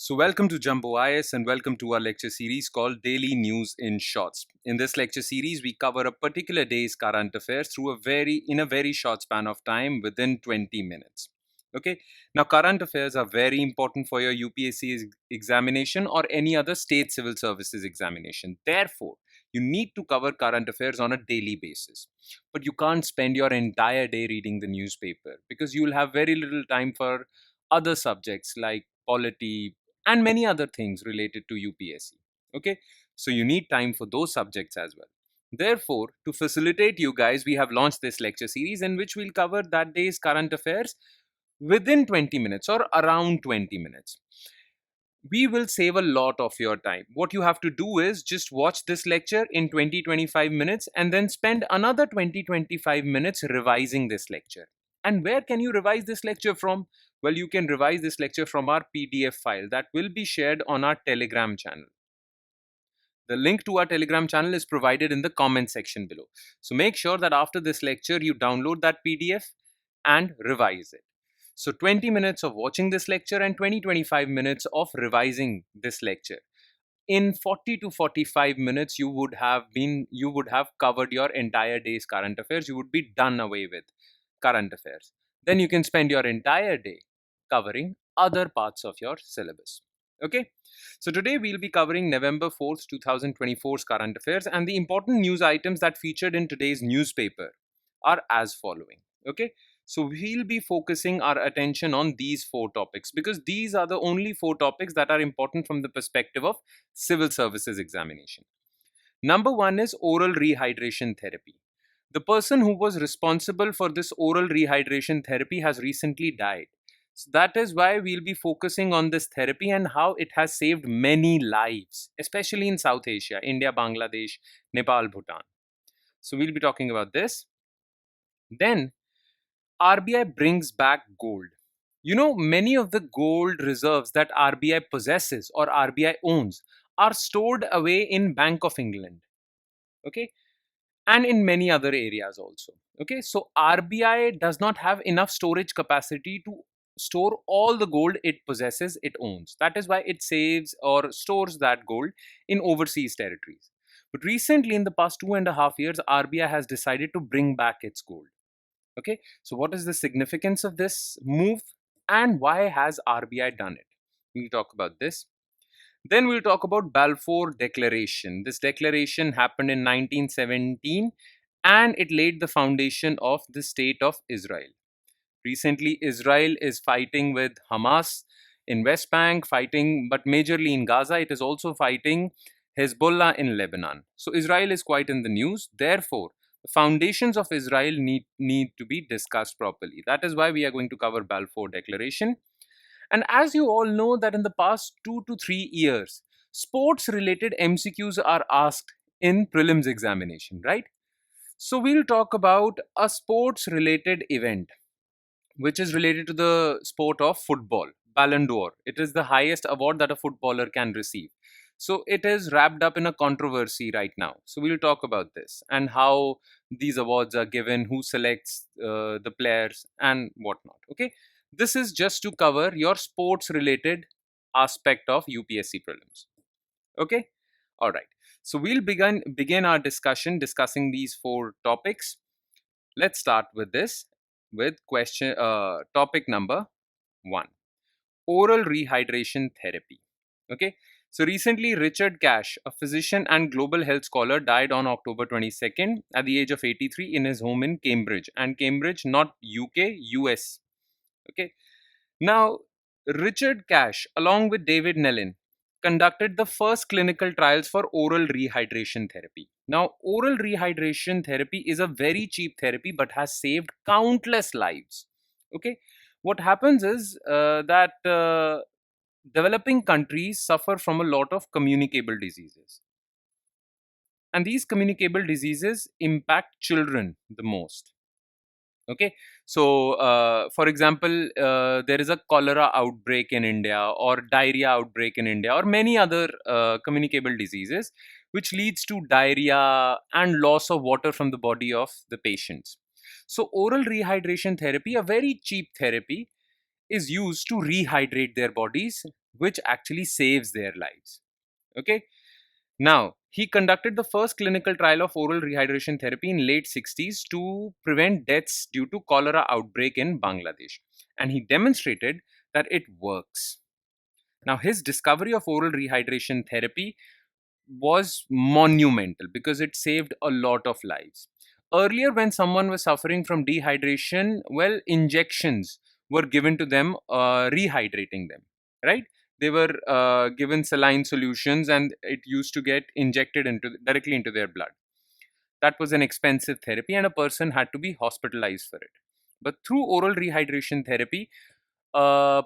So, welcome to Jumbo IS and welcome to our lecture series called Daily News in Shorts. In this lecture series, we cover a particular day's current affairs in a very short span of time within 20 minutes. Okay, now current affairs are very important for your UPSC examination or any other state civil services examination. Therefore, you need to cover current affairs on a daily basis. But you can't spend your entire day reading the newspaper because you will have very little time for other subjects like polity, and many other things related to UPSC. Okay, so you need time for those subjects as well. Therefore, to facilitate you guys, we have launched this lecture series in which we'll cover that day's current affairs within 20 minutes or around 20 minutes. We will save a lot of your time. What you have to do is just watch this lecture in 20-25 minutes and then spend another 20-25 minutes revising this lecture. And where can you revise this lecture from? Well, you can revise this lecture from our PDF file that will be shared on our Telegram channel. The link to our Telegram channel is provided in the comment section below. So make sure that after this lecture, you download that PDF and revise it. So 20 minutes of watching this lecture and 20-25 minutes of revising this lecture. In 40 to 45 minutes, you would have covered your entire day's current affairs. You would be done away with current affairs. Then you can spend your entire day covering other parts of your syllabus. Okay, so today we'll be covering November 4th, 2024's current affairs, and the important news items that featured in today's newspaper are as following. Okay, so we'll be focusing our attention on these four topics because these are the only four topics that are important from the perspective of civil services examination. Number one is oral rehydration therapy. The person who was responsible for this oral rehydration therapy has recently died. So that is why we'll be focusing on this therapy and how it has saved many lives, especially in South Asia, India, Bangladesh, Nepal, Bhutan. So we'll be talking about this. Then RBI brings back gold. You know, many of the gold reserves that RBI possesses or RBI owns are stored away in Bank of England. Okay, and in many other areas also. Okay, so RBI does not have enough storage capacity to store all the gold it possesses, it owns. That is why it saves or stores that gold in overseas territories. But recently, in the past 2.5 years, RBI has decided to bring back its gold. Okay, so what is the significance of this move and why has RBI done it? We'll talk about this. Then we'll talk about Balfour Declaration. This declaration happened in 1917 and it laid the foundation of the state of Israel. Recently, Israel is fighting with Hamas in West Bank, but majorly in Gaza. It is also fighting Hezbollah in Lebanon. So Israel is quite in the news. Therefore, the foundations of Israel need to be discussed properly. That is why we are going to cover Balfour Declaration. And as you all know that in the past 2 to 3 years, sports related MCQs are asked in prelims examination, right? So we'll talk about a sports related event which is related to the sport of football, Ballandor. It is the highest award that a footballer can receive. So it is wrapped up in a controversy right now. So we'll talk about this and how these awards are given, who selects the players and whatnot. Okay, this is just to cover your sports related aspect of UPSC prelims. Okay, all right. So we'll begin our discussing these four topics. Let's start with this with topic number 1, oral rehydration therapy. Okay, so recently Richard Cash, a physician and global health scholar, died on October 22nd at the age of 83 in his home in Cambridge, and Cambridge, not UK, US. Okay, now Richard Cash along with David Nellin conducted the first clinical trials for oral rehydration therapy. Now, oral rehydration therapy is a very cheap therapy but has saved countless lives. Okay, what happens is that developing countries suffer from a lot of communicable diseases, and these communicable diseases impact children the most. Okay, so for example, there is a cholera outbreak in India or diarrhea outbreak in India or many other communicable diseases which leads to diarrhea and loss of water from the body of the patients. So oral rehydration therapy, a very cheap therapy, is used to rehydrate their bodies which actually saves their lives. Okay. Now, he conducted the first clinical trial of oral rehydration therapy in late 60s to prevent deaths due to cholera outbreak in Bangladesh. And he demonstrated that it works. Now, his discovery of oral rehydration therapy was monumental because it saved a lot of lives. Earlier, when someone was suffering from dehydration, well, injections were given to them, rehydrating them, right? They were given saline solutions and it used to get injected directly into their blood. That was an expensive therapy and a person had to be hospitalized for it. But through oral rehydration therapy,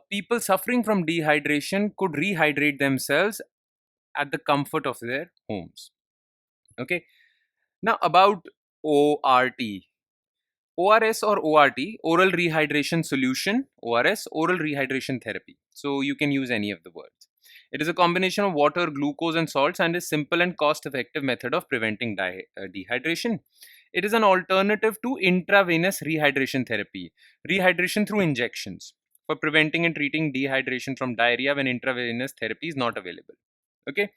people suffering from dehydration could rehydrate themselves at the comfort of their homes. Okay. Now about ORT. ORS or ORT, oral rehydration solution, ORS, oral rehydration therapy. So you can use any of the words. It is a combination of water, glucose, and salts and is simple and cost-effective method of preventing dehydration. It is an alternative to intravenous rehydration therapy, rehydration through injections, for preventing and treating dehydration from diarrhea when intravenous therapy is not available. Okay.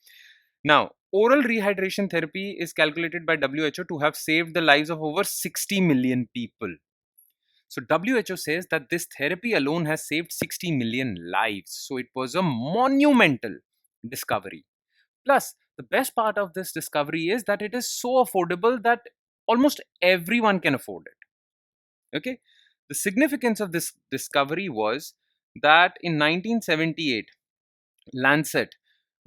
Now, oral rehydration therapy is calculated by WHO to have saved the lives of over 60 million people. So, WHO says that this therapy alone has saved 60 million lives. So, it was a monumental discovery. Plus, the best part of this discovery is that it is so affordable that almost everyone can afford it. Okay. The significance of this discovery was that in 1978, Lancet,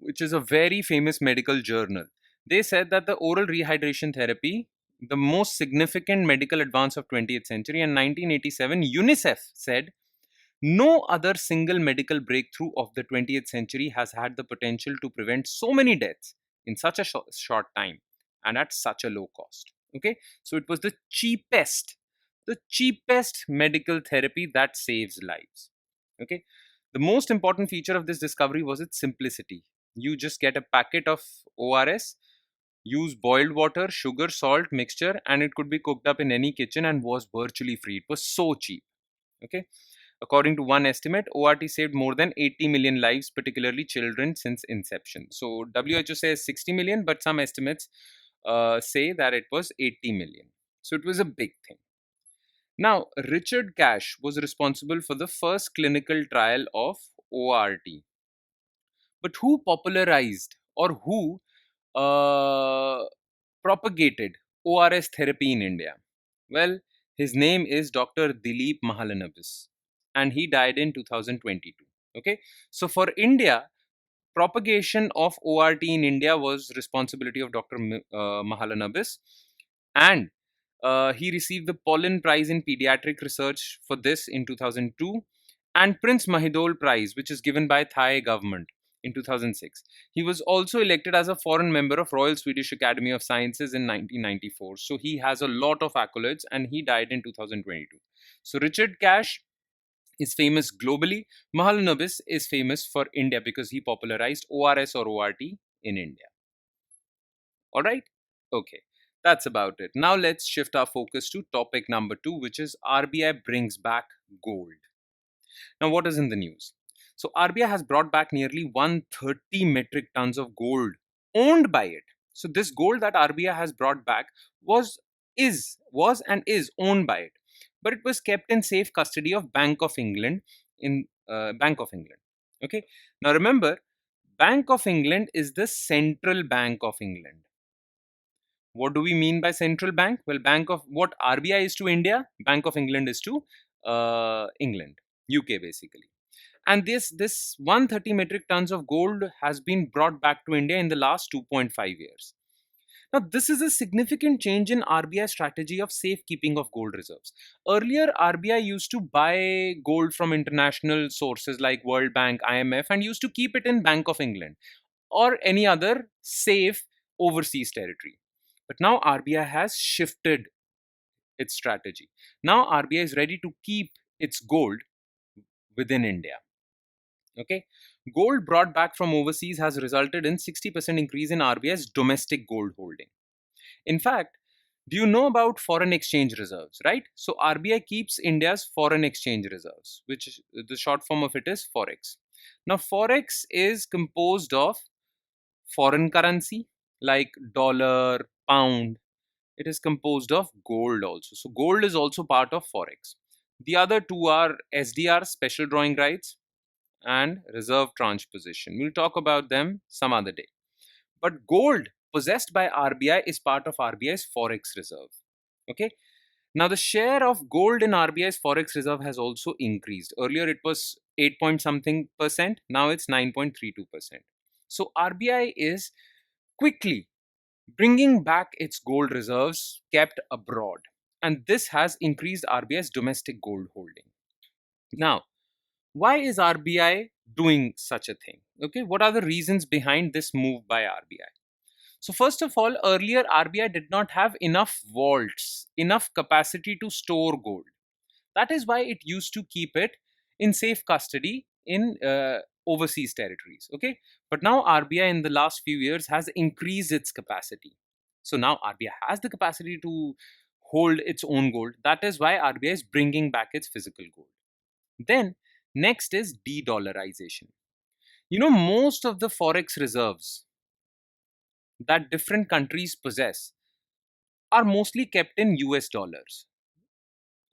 which is a very famous medical journal, they said that the oral rehydration therapy, the most significant medical advance of 20th century, and 1987 UNICEF said no other single medical breakthrough of the 20th century has had the potential to prevent so many deaths in such a short time and at such a low cost. Okay, so it was the cheapest medical therapy that saves lives. Okay, the most important feature of this discovery was its simplicity. You just get a packet of ORS, use boiled water, sugar, salt mixture, and it could be cooked up in any kitchen and was virtually free. It was so cheap. Okay. According to one estimate, ORT saved more than 80 million lives, particularly children, since inception. So WHO says 60 million, but some estimates say that it was 80 million. So it was a big thing. Now, Richard Cash was responsible for the first clinical trial of ORT. But who popularized or who uh, propagated ORS therapy in India? Well, his name is Dr. Dilip Mahalanobis, and he died in 2022. Okay, so for India, propagation of ORT in India was responsibility of Dr. Mahalanobis, and he received the Pollen Prize in Pediatric Research for this in 2002, and Prince Mahidol Prize, which is given by Thai government in 2006. He was also elected as a foreign member of Royal Swedish Academy of Sciences in 1994. So he has a lot of accolades, and he died in 2022. So Richard Cash is famous globally. Mahalanobis is famous for India because he popularized ORS or ORT in India. All right? Okay. That's about it. Now let's shift our focus to topic number 2, which is RBI brings back gold. Now, what is in the news? So, RBI has brought back nearly 130 metric tons of gold owned by it. So, this gold that RBI has brought back was and is owned by it, but it was kept in safe custody of Bank of England in Bank of England. Okay. Now, remember, Bank of England is the central bank of England. What do we mean by central bank? Well, Bank of what RBI is to India, Bank of England is to England, UK basically. And this 130 metric tons of gold has been brought back to India in the last 2.5 years. Now, this is a significant change in RBI strategy of safekeeping of gold reserves. Earlier, RBI used to buy gold from international sources like World Bank, IMF, and used to keep it in Bank of England or any other safe overseas territory. But now RBI has shifted its strategy. Now RBI is ready to keep its gold within India. Okay, gold brought back from overseas has resulted in 60% increase in RBI's domestic gold holding. In fact, do you know about foreign exchange reserves, right? So RBI keeps India's foreign exchange reserves, which the short form of it is forex. Now, forex is composed of foreign currency like dollar, pound. It is composed of gold also. So, gold is also part of forex. The other two are SDR, special drawing rights, and reserve tranche position. We'll talk about them some other day. But gold possessed by RBI is part of RBI's forex reserve. Okay. Now, the share of gold in RBI's forex reserve has also increased. Earlier, it was 8 point something percent. Now, it's 9.32%. So, RBI is quickly bringing back its gold reserves kept abroad. And this has increased RBI's domestic gold holding. Now, why is RBI doing such a thing? Okay, what are the reasons behind this move by RBI? So, first of all, earlier RBI did not have enough vaults, enough capacity to store gold. That is why it used to keep it in safe custody in overseas territories. Okay, but now RBI in the last few years has increased its capacity. So now RBI has the capacity to hold its own gold. That is why RBI is bringing back its physical gold. Then, next is de dollarization. Most of the forex reserves that different countries possess are mostly kept in US dollars.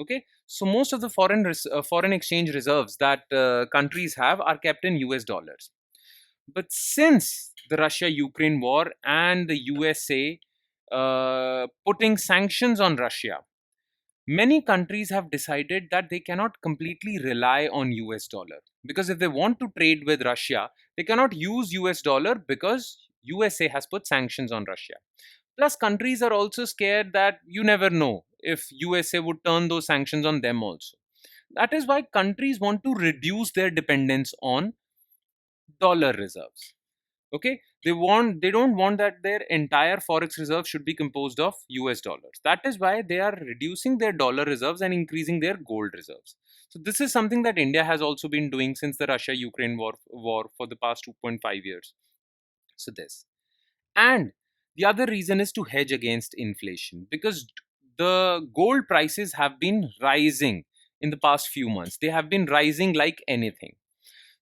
Okay, so most of the foreign exchange reserves that countries have are kept in US dollars. But since the Russia Ukraine war and the USA putting sanctions on Russia, many countries have decided that they cannot completely rely on US dollar, because if they want to trade with Russia, they cannot use US dollar because USA has put sanctions on Russia. Plus, countries are also scared that you never know if USA would turn those sanctions on them also. That is why countries want to reduce their dependence on dollar reserves. Okay, they don't want that their entire forex reserve should be composed of US dollars. That is why they are reducing their dollar reserves and increasing their gold reserves. So this is something that India has also been doing since the Russia Ukraine war for the past 2.5 years. So this, and the other reason is to hedge against inflation, because the gold prices have been rising in the past few months. They have been rising like anything.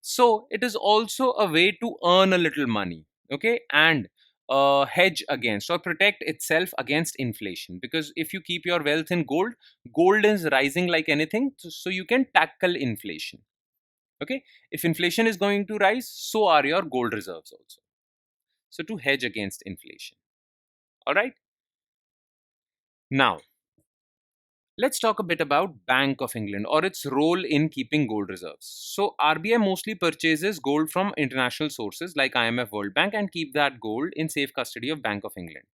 So it is also a way to earn a little money, okay, and hedge against or protect itself against inflation. Because if you keep your wealth in gold, gold is rising like anything, so you can tackle inflation. Okay, if inflation is going to rise, so are your gold reserves also. So to hedge against inflation. All right. Now, let's talk a bit about Bank of England or its role in keeping gold reserves. So RBI mostly purchases gold from international sources like IMF, World Bank, and keep that gold in safe custody of Bank of England.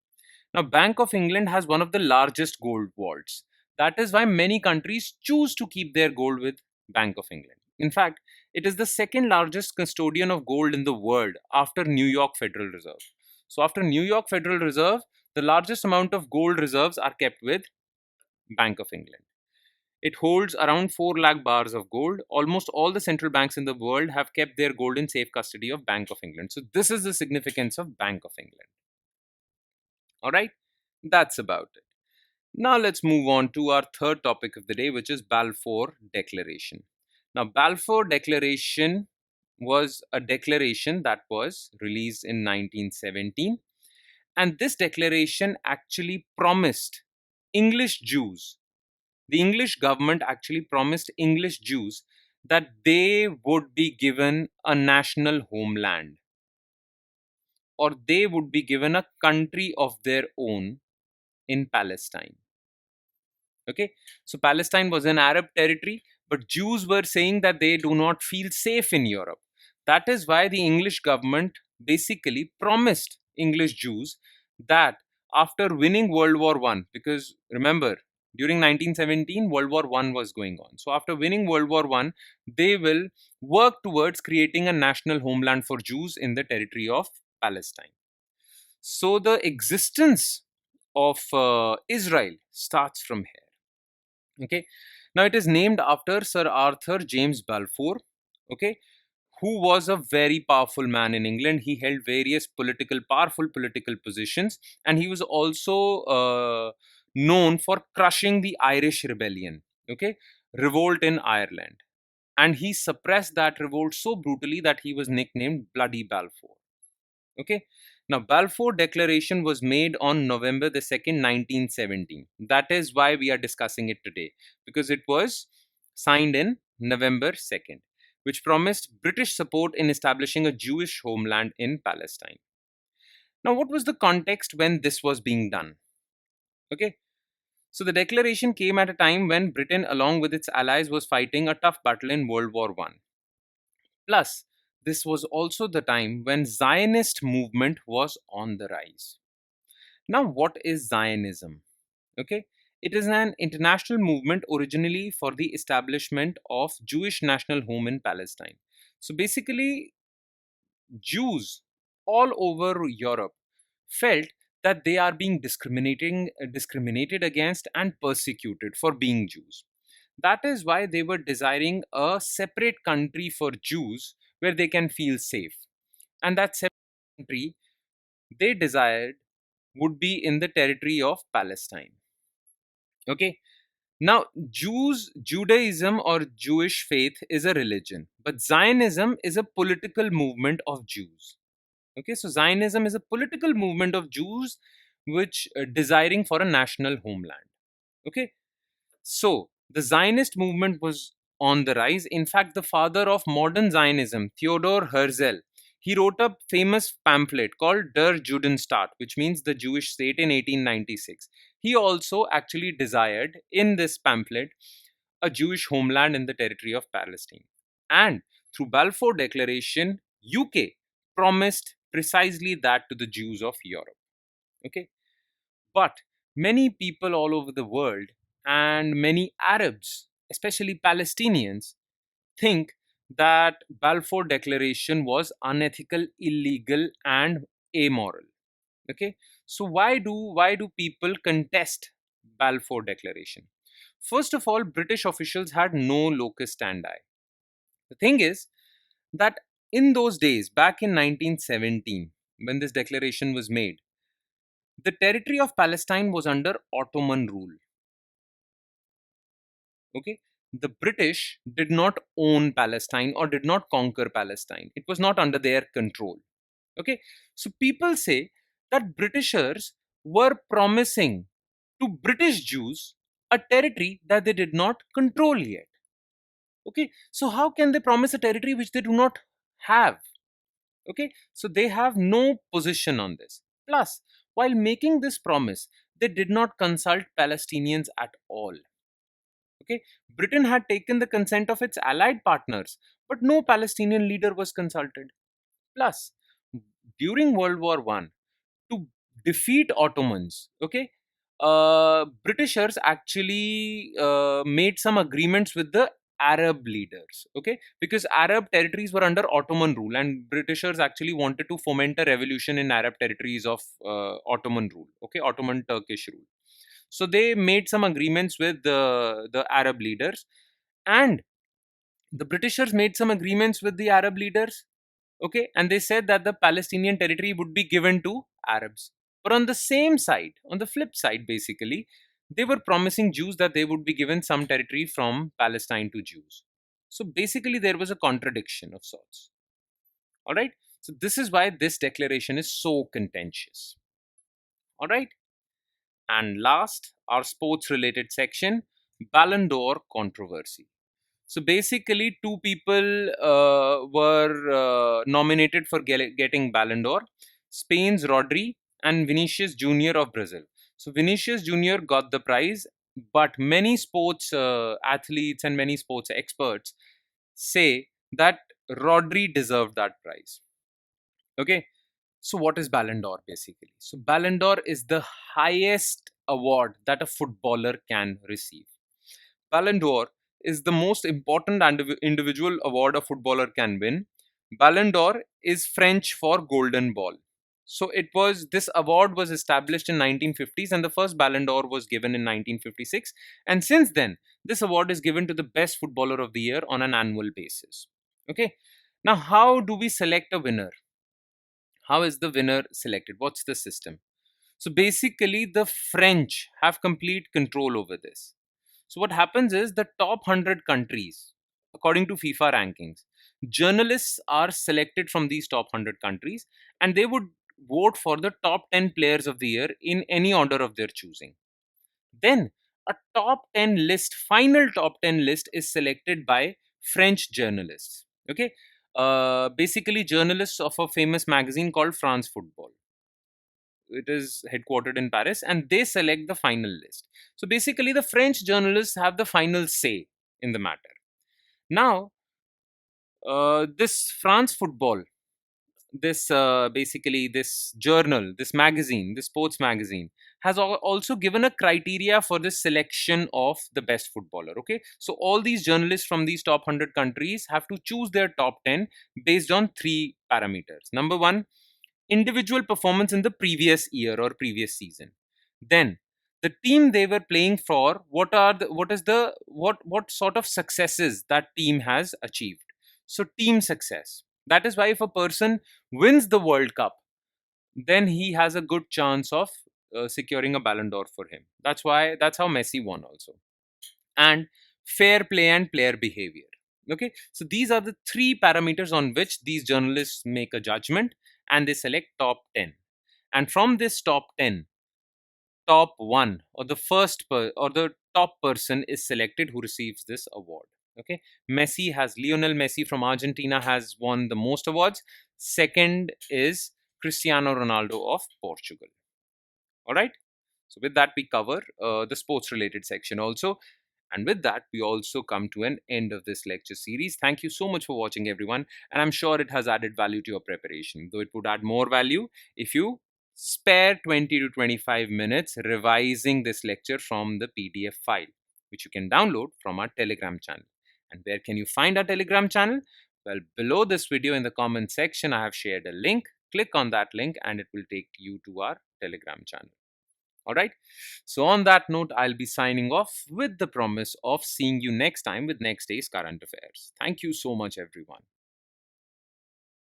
Now, Bank of England has one of the largest gold vaults. That is why many countries choose to keep their gold with Bank of England. In fact, it is the second largest custodian of gold in the world after New York Federal Reserve. So after New York Federal Reserve, the largest amount of gold reserves are kept with Bank of England. It holds around 4 lakh bars of gold. Almost all the central banks in the world have kept their gold in safe custody of Bank of England. So this is the significance of Bank of England. All right, that's about it. Now let's move on to our third topic of the day, which is Balfour Declaration. Now, Balfour Declaration was a declaration that was released in 1917, and this declaration actually promised English Jews, the English government actually promised English Jews that they would be given a national homeland, or they would be given a country of their own in Palestine. Okay, so Palestine was an Arab territory, but Jews were saying that they do not feel safe in Europe. That is why the English government basically promised English Jews that after winning World War One, because remember, during 1917, World War One was going on. So after winning World War One, they will work towards creating a national homeland for Jews in the territory of Palestine. So the existence of Israel starts from here. Okay, now it is named after Sir Arthur James Balfour, okay, who was a very powerful man in England. He held various powerful political positions, and he was also known for crushing the Irish rebellion, okay, revolt in Ireland. and he suppressed that revolt so brutally that he was nicknamed Bloody Balfour. Okay. Now, Balfour Declaration was made on November the 2nd, 1917. That is why we are discussing it today, because it was signed in November 2nd, which promised British support in establishing a Jewish homeland in Palestine. Now, what was the context when this was being done? Okay. So, the declaration came at a time when Britain, along with its allies, was fighting a tough battle in World War One. Plus, this was also the time when Zionist movement was on the rise. Now, what is Zionism? Okay, it is an international movement originally for the establishment of Jewish national home in Palestine. So basically, Jews all over Europe felt that they are being discriminated against and persecuted for being Jews. That is why they were desiring a separate country for Jews where they can feel safe. And that separate country they desired would be in the territory of Palestine. Okay. Now, Judaism or Jewish faith is a religion, but Zionism is a political movement of Jews. Okay, so Zionism is a political movement of Jews which desiring for a national homeland. Okay, so the Zionist movement was on the rise. In fact, the father of modern Zionism, Theodor Herzl, he wrote a famous pamphlet called Der Judenstaat, which means the Jewish state, in 1896. He also actually desired in this pamphlet a Jewish homeland in the territory of Palestine. And through Balfour Declaration, UK promised precisely that to the Jews of Europe. Okay, but many people all over the world and many Arabs, especially Palestinians, think that Balfour Declaration was unethical, illegal, and amoral. Okay, so why do people contest Balfour Declaration? First of all, British officials had no locus standi. The thing is that in those days, back in 1917, when this declaration was made, the territory of Palestine was under Ottoman rule. Okay, the British did not own Palestine or did not conquer Palestine. It was not under their control. Okay, so people say that Britishers were promising to British Jews a territory that they did not control yet. Okay, so how can they promise a territory which they do not have? Okay, so they have no position on this. Plus, while making this promise, they did not consult Palestinians at all. Okay, Britain had taken the consent of its allied partners, but no Palestinian leader was consulted. Plus, during World War One, to defeat Ottomans, okay, Britishers actually made some agreements with the Arab leaders, okay, because Arab territories were under Ottoman rule, and Britishers actually wanted to foment a revolution in Arab territories of Ottoman rule, okay, Ottoman Turkish rule. So they made some agreements with the Arab leaders, and the Britishers made some agreements with the Arab leaders. Okay, and they said that the Palestinian territory would be given to Arabs. But on the same side, on the flip side, basically, they were promising Jews that they would be given some territory from Palestine to Jews. So basically, there was a contradiction of sorts. All right. So this is why this declaration is so contentious. All right. And last, our sports related section, Ballandor Controversy. So basically, two people were nominated for getting Ballon d'Or: Spain's Rodri and Vinicius Junior of Brazil. So Vinicius Junior got the prize, but many sports athletes and many sports experts say that Rodri deserved that prize. Okay, so what is Ballon d'Or basically? So Ballon d'Or is the highest award that a footballer can receive. Ballon d'Or is the most important individual award a footballer can win. Ballon d'Or is French for golden ball. So it was this award was established in 1950s, and the first Ballon d'Or was given in 1956, and since then this award is given to the best footballer of the year on an annual basis. Okay? Now how do we select a winner? How is the winner selected? What's the system? So basically the French have complete control over this. So what happens is the top 100 countries, according to FIFA rankings, journalists are selected from these top 100 countries, and they would vote for the top 10 players of the year in any order of their choosing. Then a top 10 list, final top 10 list, is selected by French journalists. Okay. Basically, journalists of a famous magazine called France Football. It is headquartered in Paris, and they select the final list. So basically, the French journalists have the final say in the matter. Now, this France Football, this basically this journal, this magazine, this sports magazine, has also given a criteria for the selection of the best footballer. Okay, so all these journalists from these top 100 countries have to choose their top 10 based on three parameters. Number one, individual performance in the previous year or previous season. Then the team they were playing for, what sort of successes that team has achieved. So team success. That is why if a person wins the World Cup, then he has a good chance of securing a Ballon d'Or for him. That's how Messi won also. And fair play and player behavior. Okay, so these are the three parameters on which these journalists make a judgment, and they select top 10. And from this top 10, top one, or the top person is selected who receives this award. Okay, Lionel Messi from Argentina has won the most awards. Second is Cristiano Ronaldo of Portugal. All right, so with that we cover the sports related section also. And with that, we also come to an end of this lecture series. Thank you so much for watching, everyone. And I'm sure it has added value to your preparation, though it would add more value if you spare 20 to 25 minutes revising this lecture from the PDF file, which you can download from our Telegram channel. And where can you find our Telegram channel? Well, below this video in the comment section, I have shared a link. Click on that link and it will take you to our Telegram channel. All right. So, on that note, I'll be signing off with the promise of seeing you next time with next day's current affairs. Thank you so much, everyone.